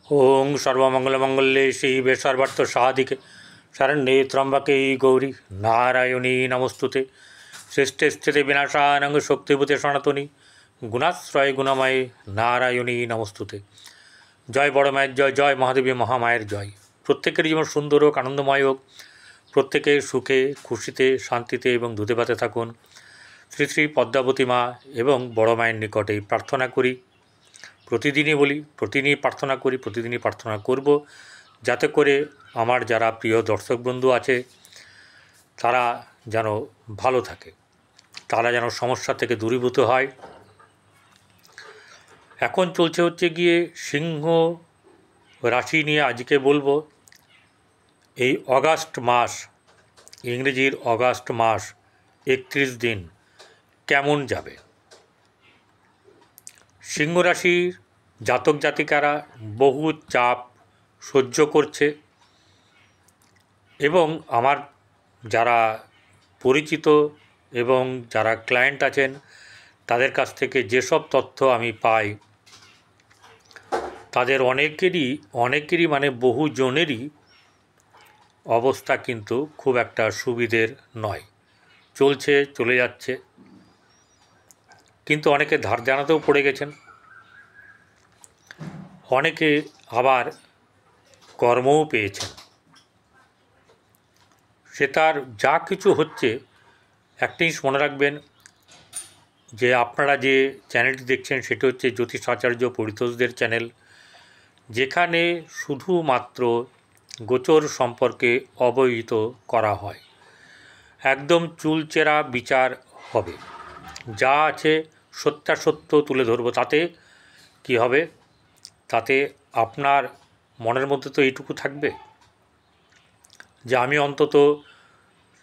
ओं सर्वमंगलमंगल्ये शिवे सर्वार्थ साधिके शरण्ये त्र्यंबके गौरी नारायणी नमोस्तुते श्रेष्ठे स्थिते विनाशानंग शक्तिभूते सनातनी गुणाश्रय गुणमय नारायणी नमोस्तुते। जय बड़ मायर जय, जय महादेवी महामायर जय। प्रत्येकेर जीवन सुंदर होक, आनंदमय होक, प्रत्येके सुखे खुशीते शांतिते एवं दूधे भाते थाकुन। श्री श्री पद्मावती मा एवं बड़ मायेर निकटे प्रार्थना करी, प्रतिदिनই বলি, প্রতিদিনই প্রার্থনা করি, প্রতিদিনই প্রার্থনা করব যাতে করে আমার যারা প্রিয় দর্শক বন্ধু আছে তারা যেন ভালো থাকে, তারা যেন সমস্যা থেকে দূরীভূত হয়। এখন চলছে হচ্ছে গিয়ে সিংহ রাশি নিয়ে আজকে বলবো। এই অগাস্ট মাস, ইংরেজির অগাস্ট মাস 31 দিন কেমন যাবে। সিংহ রাশির জাতক জাতিকারা বহু চাপ সহ্য করছে এবং আমার যারা পরিচিত এবং যারা ক্লায়েন্ট আছেন তাদের কাছ থেকে যেসব তথ্য আমি পাই তাদের অনেকেরই মানে বহুজনেরই অবস্থা কিন্তু খুব একটা সুবিধের নয়, চলছে চলে যাচ্ছে, কিন্তু অনেকে ধার জানাতেও পড়ে গেছেন, অনেকে আবার কর্মও পেয়েছেন। সে তার যা কিছু হচ্ছে একটা জিনিস মনে রাখবেন যে আপনারা যে চ্যানেলটি দেখছেন সেটি হচ্ছে জ্যোতিষ আচার্য পরিতোষদের চ্যানেল, যেখানে শুধুমাত্র গোচর সম্পর্কে অবহিত করা হয়। একদম চুলচেরা বিচার হবে, যা আছে সত্যাসত্য তুলে ধরব। তাতে কি হবে, তাতে আপনার মনের মধ্যে তো এইটুকু থাকবে যে আমি অন্তত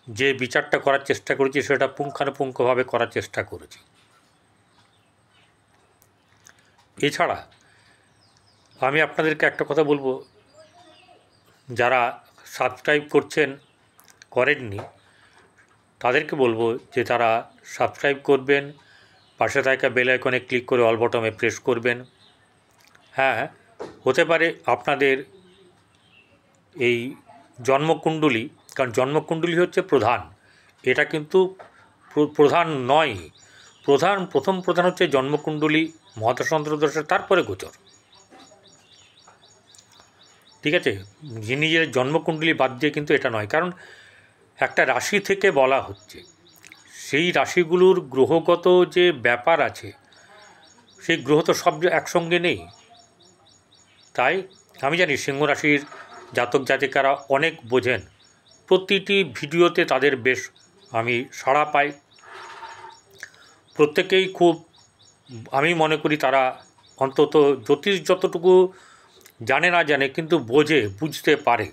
যে বিচারটা করার চেষ্টা করেছি সেটা পুঙ্খানুপুঙ্খভাবে করার চেষ্টা করেছি। এছাড়া আমি আপনাদেরকে একটা কথা বলবো, যারা সাবস্ক্রাইব করেননি তাদেরকে বলবো যে তারা সাবস্ক্রাইব করবেন, পাশে থাকা বেল আইকনে ক্লিক করে অল বটমে প্রেস করবেন। হ্যাঁ, হতে পারে আপনাদের এই জন্মকুণ্ডলী, কারণ জন্মকুণ্ডলী হচ্ছে প্রধান, এটা কিন্তু প্রধান নয়। প্রথম প্রধান হচ্ছে জন্মকুণ্ডলী, মহাদশান্তর্দশা, তারপরে গোচর, ঠিক আছে। নিজের জন্মকুণ্ডলী বাদ দিয়ে কিন্তু এটা নয়, কারণ একটা রাশি থেকে বলা হচ্ছে, সেই রাশিগুলোর গ্রহগত যে ব্যাপার আছে সেই গ্রহ তো সব একসঙ্গে নেই। তাই আমি জানি সিংহ রাশির জাতক জাতিকারা অনেক বোঝেন, প্রতিটি ভিডিওতে তাদের বেশ আমি সাড়া পাই, প্রত্যেকেই খুব, আমি মনে করি তারা অন্তত জ্যোতিষ যতটুকু জানে না জানে কিন্তু বুঝতে পারে।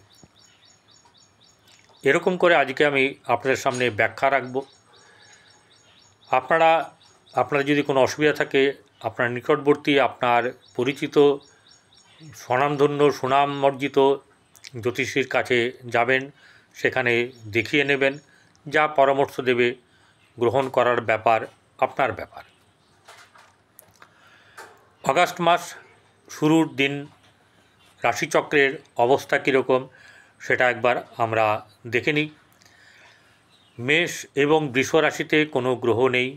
এরকম করে আজকে আমি আপনাদের সামনে ব্যাখ্যা রাখব। আপনার যদি কোনো অসুবিধা থাকে আপনার নিকটবর্তী আপনার পরিচিত স্বনামধন্য সুনামর্জিত জ্যোতিষীর কাছে যাবেন, সেখানে দেখিয়ে নেবেন, যা পরামর্শ দেবে গ্রহণ করার ব্যাপার আপনার ব্যাপার। আগস্ট মাস শুরুর দিন রাশিচক্রের অবস্থা কীরকম সেটা একবার আমরা দেখে নিই। মেষ এবং বৃষ রাশিতে কোনো গ্রহ নেই,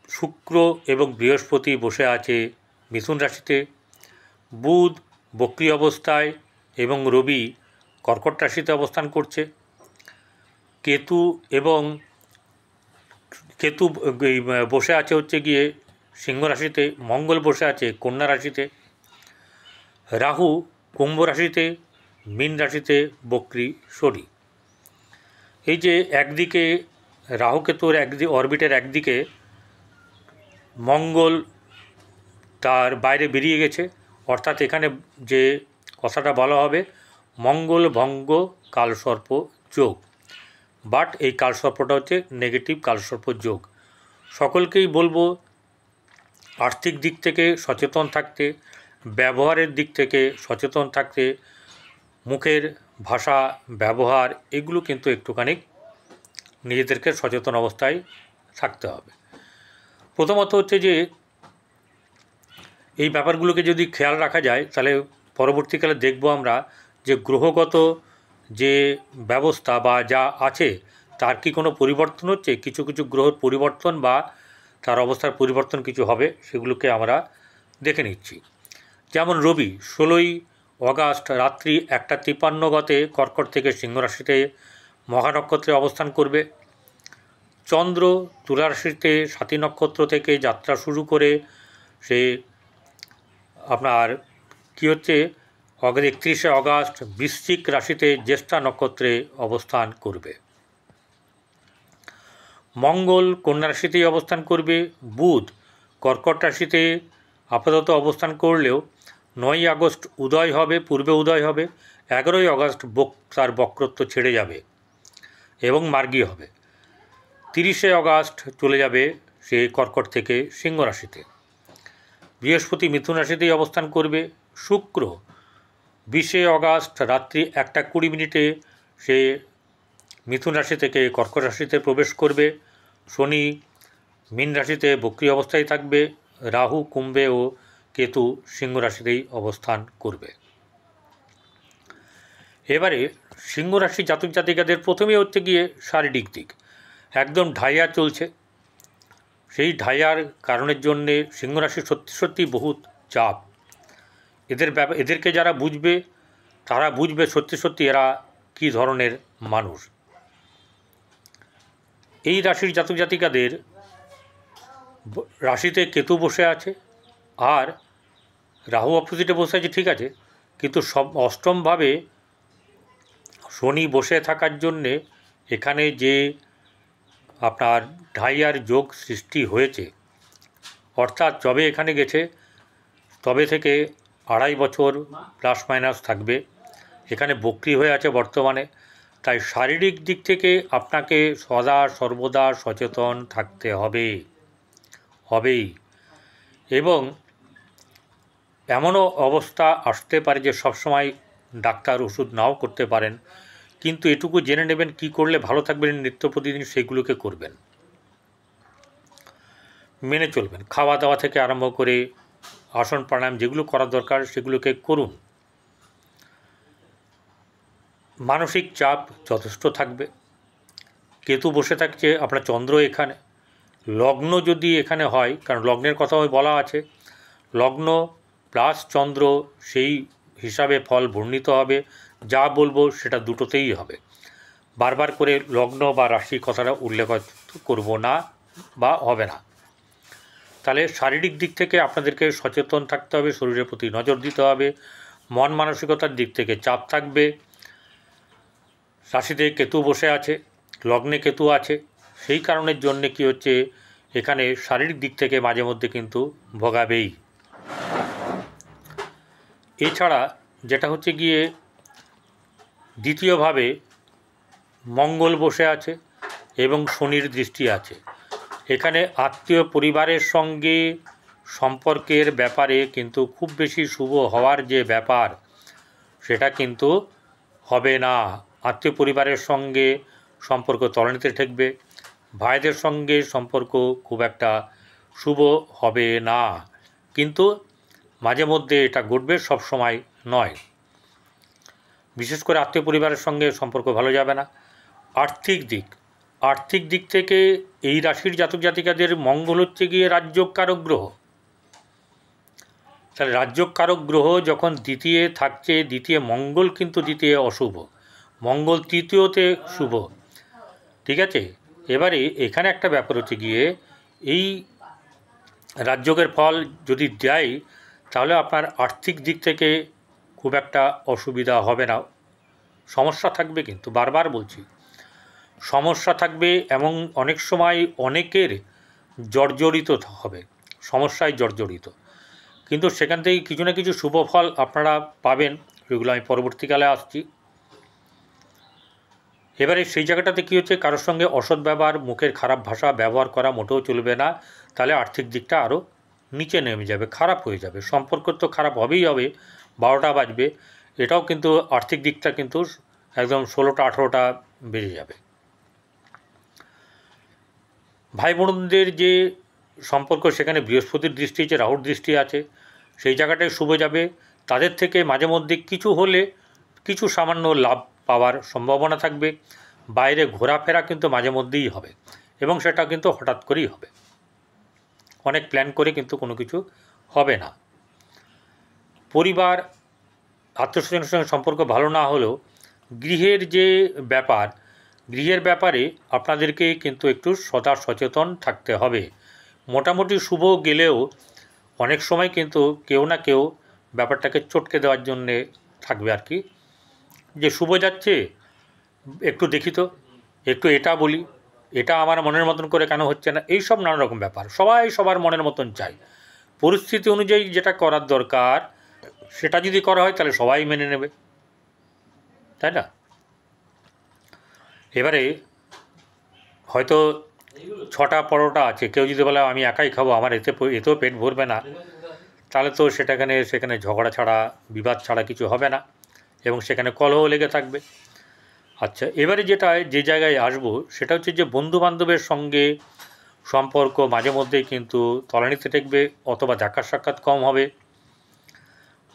শুক্র এবং বৃহস্পতি বসে আছে মিথুন রাশিতে, বুধ বক্রী অবস্থায় এবং রবি কর্কট রাশিতে অবস্থান করছে, কেতু বসে আছে হচ্ছে গিয়ে সিংহ রাশিতে, মঙ্গল বসে আছে কন্যা রাশিতে, রাহু কুম্ভ রাশিতে, মীন রাশিতে বক্রী শনি। এই যে একদিকে রাহু কেতুর অরবিটের একদিকে মঙ্গল তার বাইরে বেরিয়ে গেছে, অর্থাৎ এখানে যে কথাটা বলা হবে মঙ্গল ভঙ্গ কালসর্প যোগ, বাট এই কালসর্পটা হচ্ছে নেগেটিভ কালসর্প যোগ। সকলকেই বলবো আর্থিক দিক থেকে সচেতন থাকতে, ব্যবহারের দিক থেকে সচেতন থাকতে, মুখের ভাষা ব্যবহার এগুলো কিন্তু একটুখানি নিজেদেরকে সচেতন অবস্থায় থাকতে হবে। প্রথমত হচ্ছে যে এই ব্যাপারগুলোকে যদি খেয়াল রাখা যায় তাহলে পরবর্তীকালে দেখব আমরা যে গ্রহগত যে ব্যবস্থা বা যা আছে তার কি কোনো পরিবর্তন হচ্ছে, কিছু কিছু গ্রহের পরিবর্তন বা তার অবস্থার পরিবর্তন কিছু হবে, সেগুলোকে আমরা দেখে নিচ্ছি। যেমন রবি 16ই অগাস্ট রাত্রি 1:53 গতে কর্কট থেকে সিংহ রাশিতে মহানক্ষত্রে অবস্থান করবে। চন্দ্র তুলা রাশিতে সাথী নক্ষত্র থেকে যাত্রা শুরু করে সে আপনার কি হচ্ছে 31শে অগাস্ট বৃশ্চিক রাশিতে জ্যেষ্ঠা নক্ষত্রে অবস্থান করবে। মঙ্গল কন্যা রাশিতেই অবস্থান করবে। বুধ কর্কট রাশিতে আপাতত অবস্থান করলেও 9ই আগস্ট উদয় হবে, পূর্বে উদয় হবে। 11ই আগস্ট তার বক্রত্ব ছেড়ে যাবে এবং মার্গী হবে। 30শে আগস্ট চলে যাবে সে কর্কট থেকে সিংহ রাশিতে। বৃহস্পতি মিথুন রাশিতেই অবস্থান করবে। শুক্র 20শে আগস্ট রাত্রি 1:20 সে মিথুন রাশি থেকে কর্কট রাশিতে প্রবেশ করবে। শনি মীন রাশিতে বক্রী অবস্থায় থাকবে। রাহু কুম্ভে ও কেতু সিংহ রাশিতেই অবস্থান করবে। এবারে সিংহ রাশি জাতক জাতিকাদের প্রথমে হচ্ছে গিয়ে শারীরিক দিক, একদম ঢাইয়া চলছে। সেই ঢাইয়ার কারণের জন্যে সিংহ রাশি সত্যি সত্যি বহুত চাপ। এদেরকে যারা বুঝবে তারা বুঝবে সত্যি সত্যি এরা কী ধরনের মানুষ। এই রাশির জাতক জাতিকাদের রাশিতে কেতু বসে আছে আর রাহু অপোজিটে বসে আছে, ঠিক আছে, কিন্তু সব অষ্টমভাবে শনি বসে থাকার জন্যে এখানে যে আপনার ঢাইয়ার যোগ সৃষ্টি হয়েছে, অর্থাৎ যবে এখানে গেছে তবে থেকে 2.5 বছর প্লাস মাইনাস থাকবে। এখানে বক্রী হয়ে আছে বর্তমানে। তাই শারীরিক দিক থেকে আপনাকে সদা সর্বদা সচেতন থাকতে হবেই। এবং এমনও অবস্থা আসতে পারে যে সবসময় ডাক্তার ওষুধ নাও করতে পারেন, কিন্তু এটুকু জেনে নেবেন কি করলে ভালো থাকবেন নিত্য প্রতিদিন সেগুলোকে করবেন, মেনে চলবেন। খাওয়া দাওয়া থেকে আরম্ভ করে আসন প্রাণায়াম যেগুলো করা দরকার সেগুলোকে করুন। মানসিক চাপ যথেষ্ট থাকবে। কেতু বসে থাকছে, আপনার চন্দ্র এখানে, লগ্ন যদি এখানে হয়, কারণ লগ্নের কথা বলা আছে, লগ্ন প্লাস চন্দ্র সেই হিসাবে ফল বর্ণিত হবে। যা বলবো সেটা দুটোতেই হবে, বারবার করে লগ্ন বা রাশি কথাটা উল্লেখ করব না বা হবে না। তাহলে শারীরিক দিক থেকে আপনাদেরকে সচেতন থাকতে হবে, শরীরের প্রতি নজর দিতে হবে। মন মানসিকতার দিক থেকে চাপ থাকবে। রাশিতে কেতু বসে আছে, লগ্নে কেতু আছে, সেই কারণের জন্যে কি হচ্ছে এখানে শারীরিক দিক থেকে মাঝে মধ্যে কিন্তু ভোগাবেই। এছাড়া যেটা হচ্ছে গিয়ে দ্বিতীয়ভাবে মঙ্গল বসে আছে এবং শনির দৃষ্টি আছে। এখানে আত্মীয় পরিবারের সঙ্গে সম্পর্কের ব্যাপারে কিন্তু খুব বেশি শুভ হওয়ার যে ব্যাপার সেটা কিন্তু হবে না। আত্মীয় পরিবারের সঙ্গে সম্পর্ক তলানিতে ঠেকবে। ভাইদের সঙ্গে সম্পর্ক খুব একটা শুভ হবে না, কিন্তু মাঝে মধ্যে এটা ঘটবে, সব সময় নয়। বিশেষ করে আত্মীয় পরিবারের সঙ্গে সম্পর্ক ভালো যাবে না। আর্থিক দিক থেকে এই রাশির জাতক জাতিকাদের মঙ্গল হচ্ছে গিয়ে রাজ্যকারক গ্রহ। তাহলে রাজ্যকারক গ্রহ যখন দ্বিতীয় থাকছে, দ্বিতীয় মঙ্গল কিন্তু দ্বিতীয় অশুভ, মঙ্গল তৃতীয়তে শুভ, ঠিক আছে। এবারে এখানে একটা ব্যাপার হচ্ছে গিয়ে এই রাজযোগের ফল যদি দেয় তাহলে আপনার আর্থিক দিক থেকে খুব একটা অসুবিধা হবে না। সমস্যা থাকবে, কিন্তু বারবার বলছি সমস্যা থাকবে, এবং অনেক সময় অনেকের জর্জরিত হবে, সমস্যায় জর্জরিত, কিন্তু সেখান থেকে কিছু না কিছু শুভ ফল আপনারা পাবেন, সেগুলো আমি পরবর্তীকালে আসছি। এবারে সেই জায়গাটাতে কী হচ্ছে, কারোর সঙ্গে অসৎ ব্যবহার, মুখের খারাপ ভাষা ব্যবহার করা মোটেও চলবে না, তাহলে আর্থিক দিকটা আরও নিচে নেমে যাবে, খারাপ হয়ে যাবে। সম্পর্ক তো খারাপ হবেই হবে, 12টা বাজবে, এটাও কিন্তু আর্থিক দিকটা কিন্তু একদম 16টা 18টা বেজে যাবে। ভাই বোনদের যে সম্পর্ক সেখানে বৃহস্পতির দৃষ্টি আছে, রাহুর দৃষ্টি আছে, সেই জায়গাটায় শুভ যাবে। তাদের থেকে মাঝে মধ্যে কিছু হলে কিছু সামান্য লাভ পাওয়ার সম্ভাবনা থাকবে। বাইরে ঘোরাফেরা কিন্তু মাঝে মধ্যেই হবে, এবং সেটা কিন্তু হঠাৎ করেই হবে, অনেক প্ল্যান করে কিন্তু কোনো কিছু হবে না। পরিবার আত্মীয়স্বজনের সঙ্গে সম্পর্ক ভালো না হলেও গৃহের যে ব্যাপার, গৃহের ব্যাপারে আপনাদেরকে কিন্তু একটু সদা সচেতন থাকতে হবে। মোটামুটি শুভ গেলেও অনেক সময় কিন্তু কেউ না কেউ ব্যাপারটাকে চটকে দেওয়ার জন্যে থাকবে আর কি, যে শুভ যাচ্ছে একটু দেখি তো, একটু এটা বলি, এটা আমার মনের মতন করে কেন হচ্ছে না, এই সব নানা রকম ব্যাপার। সবাই সবার মনের মতন চাই, পরিস্থিতি অনুযায়ী যেটা করার দরকার সেটা যদি করা হয় তাহলে সবাই মেনে নেবে, তাই না? এবারে হয়তো 6টা পরোটা আছে, কেউ যদি বলে আমি একাই খাবো, আমার এতেও পেট ভরবে না, তাহলে তো সেখানে ঝগড়া ছাড়া, বিবাদ ছাড়া কিছু হবে না, এবং সেখানে কলহ লেগে থাকবে। আচ্ছা, এবারে যে জায়গায় আসবো সেটা হচ্ছে যে বন্ধুবান্ধবের সঙ্গে সম্পর্ক মাঝে মধ্যেই কিন্তু তলানিতে ঠেকবে, অথবা দেখা সাক্ষাৎ কম হবে।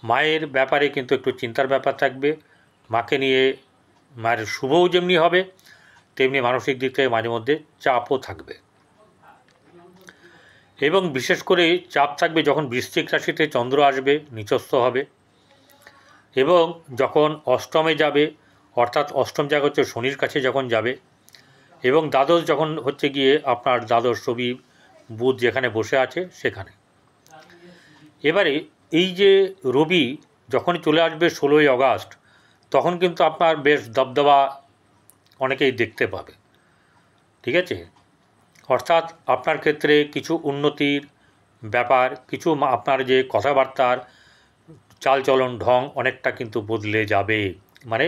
মায়ের ব্যাপারে কিন্তু একটু চিন্তার ব্যাপার থাকবে। মাকে নিয়ে মায়ের শুভও যেমনি হবে, তেমনি মানসিক দিক থেকে মাঝে মধ্যে চাপও থাকবে। এবং বিশেষ করে চাপ থাকবে যখন বৃশ্চিক রাশিতে চন্দ্র আসবে, নিচস্থ হবে, এবং যখন অষ্টমে যাবে, অর্থাৎ অষ্টম জায়গা হচ্ছে শনির কাছে যখন যাবে, এবং দ্বাদশ যখন হচ্ছে গিয়ে আপনার দ্বাদশ রবি বুধ যেখানে বসে আছে সেখানে। এবারে এই যে রবি যখন চলে আসবে 16ই আগস্ট, তখন কিন্তু আপনার বেশ দবদবা অনেকেই দেখতে পাবে, ঠিক আছে? অর্থাৎ আপনার ক্ষেত্রে কিছু উন্নতির ব্যাপার, কিছু আপনার যে কথাবার্তার চালচলন ঢং অনেকটা কিন্তু বদলে যাবে। মানে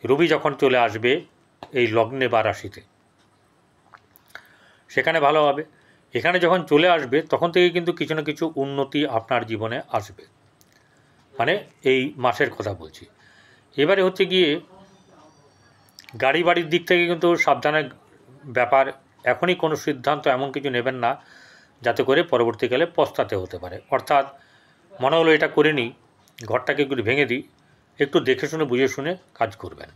রবি যখন চলে আসবে এই লগ্নে বা রাশিতে, সেখানে ভালো হবে। এখানে যখন চলে আসবে তখন থেকে কিন্তু কিছু না কিছু উন্নতি আপনার জীবনে আসবে, মানে এই মাসের কথা বলছি। এবারে হচ্ছে গিয়ে গাড়ি বাড়ির দিক থেকে কিন্তু সাবধানের ব্যাপার। এখনই কোনো সিদ্ধান্ত এমন কিছু নেবেন না যাতে করে পরবর্তীকালে পস্তাতে হতে পারে। অর্থাৎ মনে হলো এটা করে নিই, ঘরটাকে একটু ভেঙে দিই, একটু দেখে শুনে বুঝে শুনে কাজ করবেন।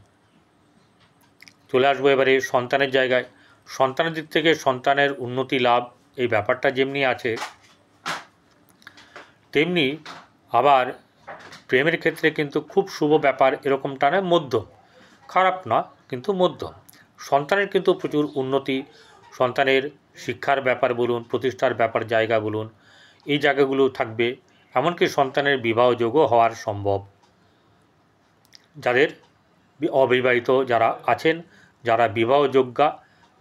চলে আসবো এবারে সন্তানের জায়গায়। সন্তানের দিক থেকে সন্তানের উন্নতি লাভ এই ব্যাপারটা যেমনি আছে, তেমনি আবার প্রেমের ক্ষেত্রে কিন্তু খুব শুভ ব্যাপার এরকমটা নয়, মধ্যম, খারাপ না কিন্তু মধ্যম। সন্তানের কিন্তু প্রচুর উন্নতি, সন্তানের শিক্ষার ব্যাপার বলুন, প্রতিষ্ঠার ব্যাপার জায়গা বলুন, এই জায়গাগুলো থাকবে। এমনকি সন্তানের বিবাহযোগ্য হওয়ার সম্ভব। যাদের অবিবাহিত যারা আছেন, যারা বিবাহযোগ্যা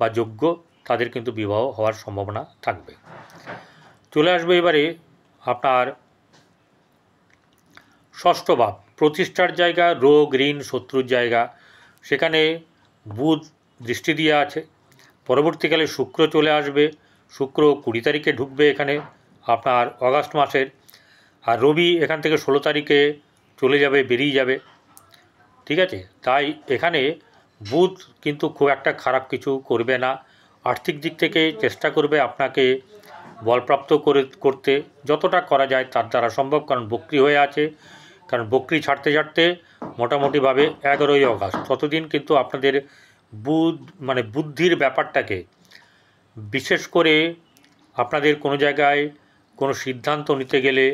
বা যোগ্য, তাদের কিন্তু বিবাহ হওয়ার সম্ভাবনা থাকবে। চলে আসবে এবারে আপনার ষষ্ঠ ভাব, প্রতিষ্ঠার জায়গা, রোগ ঋণ শত্রুর জায়গা, সেখানে বুধ দৃষ্টি দিয়ে আছে। পরবর্তীকালে শুক্র চলে আসবে, শুক্র 20 তারিখে ঢুকবে এখানে আপনার অগাস্ট মাসের, আর রবি এখান থেকে 16 তারিখে চলে যাবে, বেরিয়ে যাবে, ঠিক আছে? তাই এখানে বুধ কিন্তু খুব একটা খারাপ কিছু করবে না। আর্থিক দিক থেকে চেষ্টা করবে আপনাকে বলপ্রাপ্ত করতে, যতটা করা যায় তার দ্বারা সম্ভব, কারণ বক্রি হয়ে আছে। কারণ বক্রি ছাড়তে ছাড়তে মোটামুটিভাবে 11ই আগস্ট ততদিন কিন্তু আপনাদের বুদ্ধির ব্যাপারটাকে, বিশেষ করে আপনাদের কোনো জায়গায় কোনো সিদ্ধান্ত নিতে গেলে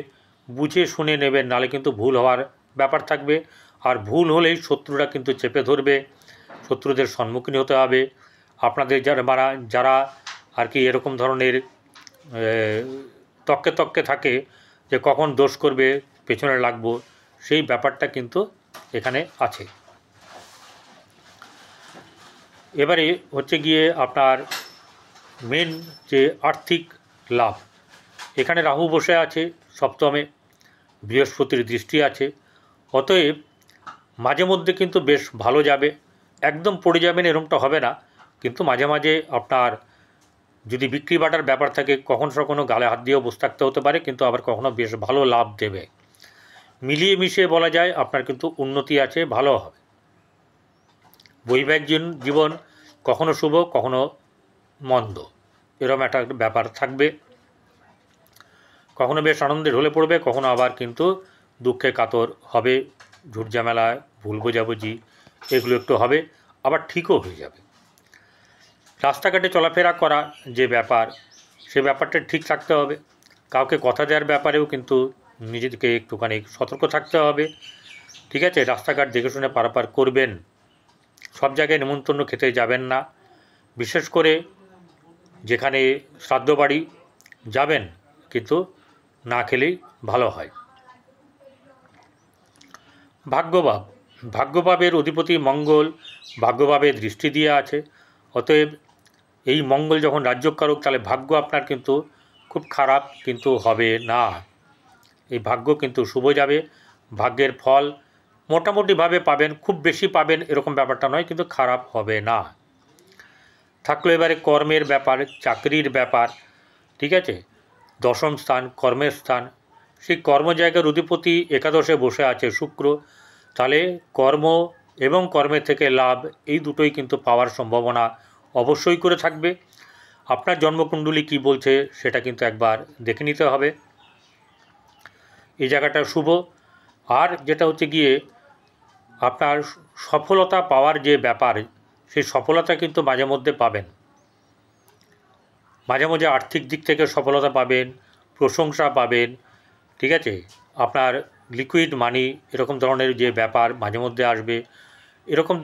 বুঝে শুনে নেবেন, নালে কিন্তু ভুল হওয়ার ব্যাপার থাকবে। আর ভুল হলেই শত্রুরা কিন্তু চেপে ধরবে, শত্রুদের সম্মুখীন হতে হবে। আপনাদের যারা আর কি এরকম ধরনের তককে থাকে যে কখন দোষ করবে, পেছনে লাগবো, সেই ব্যাপারটা কিন্তু এখানে আছে। এবারে হচ্ছে গিয়ে আপনার মেন যে আর্থিক লাভ, এখানে রাহু বসে আছে সপ্তমে, বৃহস্পতির দৃষ্টি আছে। অতএব মাঝে মধ্যে কিন্তু বেশ ভালো যাবে, একদম পড়ে যাবেন এরকমটা হবে না, কিন্তু মাঝে মাঝে আপনার যদি বিক্রি বাটার ব্যাপার থাকে কখনো গালে হাত দিয়েও বসে থাকতে হতে পারে, কিন্তু আবার কখনো বেশ ভালো লাভ দেবে। মিলিয়ে মিশিয়ে বলা যায় আপনার কিন্তু উন্নতি আছে, ভালো হবে। বৈবাহিক জীবন কখনো শুভ কখনো মন্দ, এরকম একটা ব্যাপার থাকবে। কখনো বেশ আনন্দে ঢলে পড়বে, কখনো আবার কিন্তু দুঃখে কাতর হবে, ঝুট ঝামেলা, ভুল বোঝাবুঝি এগুলো একটু হবে, আবার ঠিকও হয়ে যাবে। রাস্তাঘাটে চলাফেরা করা যে ব্যাপার, সে ব্যাপারটা ঠিক থাকতে হবে। কাউকে কথা দেওয়ার ব্যাপারেও কিন্তু নিজেদেরকে একটুখানি সতর্ক থাকতে হবে, ঠিক আছে? রাস্তাঘাট দেখে শুনে পারাপার করবেন, সব জায়গায় নেমন্তন্ন খেতে যাবেন না, বিশেষ করে যেখানে শ্রাদ্ধ বাড়ি যাবেন কিন্তু না খেলেই ভালো হয়। ভাগ্যভাব, ভাগ্যভাবের অধিপতি মঙ্গল ভাগ্যভাবে দৃষ্টি দিয়ে আছে, অতএব এই মঙ্গল যখন রাজ্যকারক তাহলে ভাগ্য আপনার কিন্তু খুব খারাপ কিন্তু হবে না, এই ভাগ্য কিন্তু শুভ যাবে। ভাগ্যের ফল মোটামুটিভাবে পাবেন, খুব বেশি পাবেন এরকম ব্যাপারটা নয়, কিন্তু খারাপ হবে না। থাকলো এবারে কর্মের ব্যাপার, চাকরির ব্যাপার, ঠিক আছে? দশম স্থান কর্মের স্থান, সেই কর্ম জায়গার অধিপতি একাদশে বসে আছে শুক্র, তাহলে কর্ম এবং কর্মের থেকে লাভ এই দুটোই কিন্তু পাওয়ার সম্ভাবনা অবশ্যই করে থাকবে। আপনার জন্মকুণ্ডলী কী বলছে সেটা কিন্তু একবার দেখে নিতে হবে, এই জায়গাটা শুভ। আর যেটা হচ্ছে গিয়ে আপনার সফলতা পাওয়ার যে ব্যাপার, সেই সফলতা কিন্তু মাঝে মধ্যে পাবেন, মাঝে মাঝে আর্থিক দিক থেকে সফলতা পাবেন, প্রশংসা পাবেন, ঠিক আছে? আপনার লিকুইড মানি এরকম ধরনের যে ব্যাপার মাঝে মধ্যে আসবে, এরকম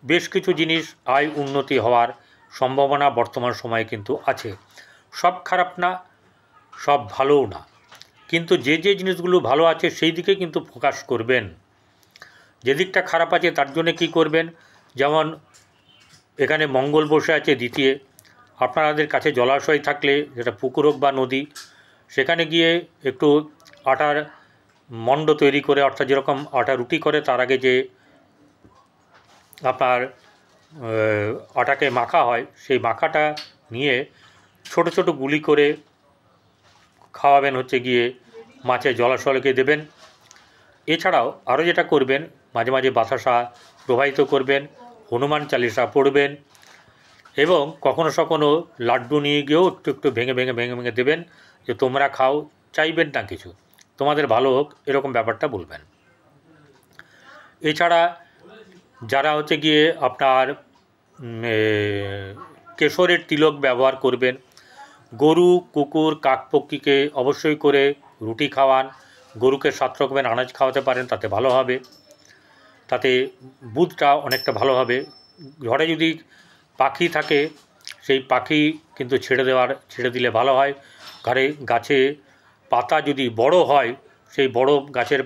বেশ কিছু জিনিস আয় উন্নতি হওয়ার সম্ভাবনা বর্তমান সময়ে কিন্তু আছে। সব খারাপ না, সব ভালোও না, কিন্তু যে যে জিনিসগুলো ভালো আছে সেই দিকে কিন্তু ফোকাস করবেন। যে দিকটা খারাপ আছে তার জন্য কী করবেন, যেমন এখানে মঙ্গল বসে আছে দ্বিতীয়, আপনাদের কাছে জলাশয় থাকলে, যেটা পুকুর হোক বা নদী, সেখানে গিয়ে একটু আটার মণ্ড তৈরি করে, অর্থাৎ যেরকম আটা রুটি করে তার আগে যে আপনার আটাকে মাখা হয়, সেই মাখাটা নিয়ে ছোট ছোট গুলি করে খাওয়াবেন, হচ্ছে গিয়ে মাছের জলাশয়কে দেবেন। এছাড়াও আরও যেটা করবেন, মাঝে মাঝে বাতাসা প্রবাহিত করবেন, হনুমান চালিসা পড়বেন, এবং কখনো কখনো লাড্ডু নিয়ে গিয়েও একটু একটু ভেঙে ভেঙে ভেঙে ভেঙে দেবেন, যে তোমরা খাও, চাইবেন না কিছু, তোমাদের ভালো হোক, এরকম ব্যাপারটা বলবেন। এছাড়া যারা হচ্ছে গিয়ে আপনার কেশরের তিলক ব্যবহার করবেন, গরু কুকুর কাকপক্ষীকে অবশ্যই করে রুটি খাওয়ান, গরুকে 7 রকমের আনাজ খাওয়াতে পারেন, তাতে ভালো হবে, তাতে বুধটা অনেকটা ভালো হবে। ঘরে যদি পাখি থাকে, সেই পাখি কিন্তু ছেড়ে দিলে ভালো হয়। ঘরে গাছে পাতা যদি বড় হয়, সেই বড় গাছের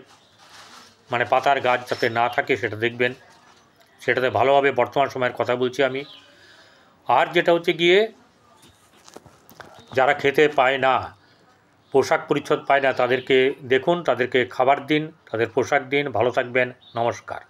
মানে পাতার গাছ যাতে না থাকে সেটা দেখবেন, সেটাতে ভালো হবে। বর্তমান সময়ের কথা বলছি আমি। আর যেটা হচ্ছে গিয়ে যারা খেতে পায় না, পোশাক পরিচ্ছদ পায় না, তাদেরকে দেখুন, তাদেরকে খাবার দিন, তাদের পোশাক দিন, ভালো থাকবেন, নমস্কার।